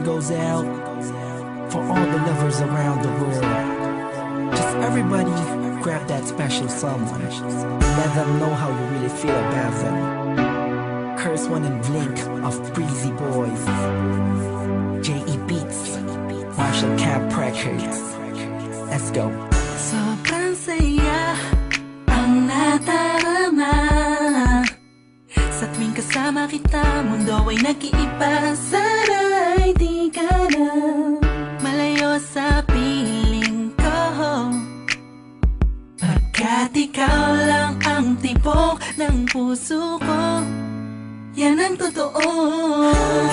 goes out for all the lovers around the world. Just everybody grab that special someone. Let them know how you really feel about them. Curse One and Blink of Breezy Boys, J.E. Beats, Marshall Camp Records. Let's go. Sobrang saya ang nadarama sa tuwing kasama kita. Mundo ay nag-iiba. Sana'y di ka na malayo sa piling ko, pagkat ikaw lang ang tibok ng puso ko. Yan ang totoo.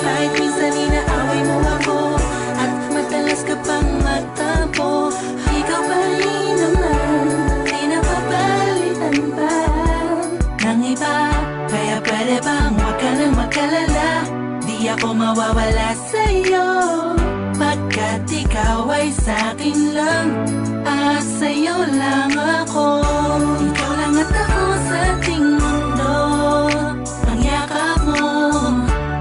Kahit minsan inaaway mo ako at madalas ka pang magtampo, ikaw pa rin naman, di napapalitan pa ng iba. Kaya pwede bang huwag ka nang mag-alala, di ako mawawala sa'yo, pagkat ikaw ay sa'kin lang at sa'yo lang ako. Ikaw lang at ako sa ating mundo. Ang yakap mo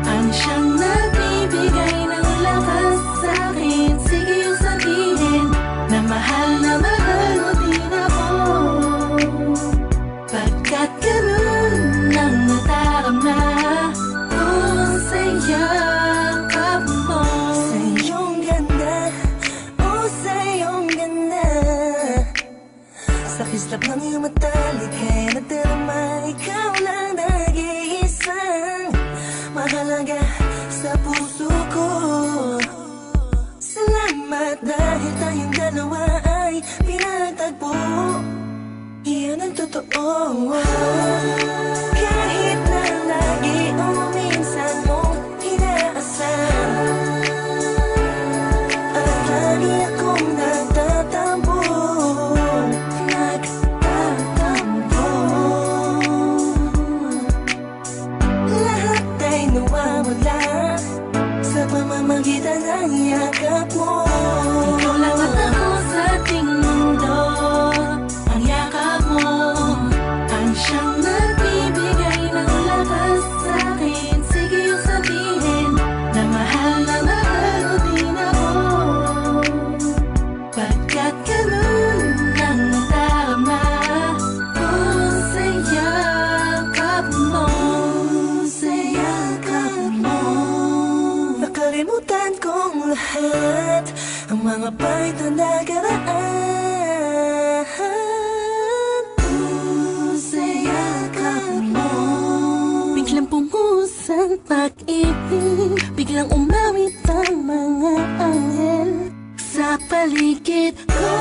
ang siyang nagbibigay ng lakas sa'kin. Sige yung sabihin na mahal mo din ako, pagkat ganun ang nadarama ko sa yakap mo. Sa iyong ganda, oh sa iyong ganda, sa kislap ng iyong mata, likha'y nadarama. Ikaw lang nag-iisang mahalaga sa puso ko. Salamat dahil tayong dalawa ay pinagtagpo. Iyan ang totoo. Kahit na lagi o minsan mong inaasam, at lagi akong nagtatampo. Lahat ay nawawala sa pamamagitan ng yakap mo. Ikaw lang at ako sa ating mundo. Ang yakap mo ang siyang nagbibigay ng lakas sa'kin. Sige yung sabihin na mahal mo din ako, pagkat ganun ang nadarama ko sa yakap mo. Sa yakap mo. Nakalimutan kong lahat, ang mga pahit na nakaraan. Sa yakap mo. Biglang pumusang pag-ibig, biglang umawit ang mga anghel sa paligid ko.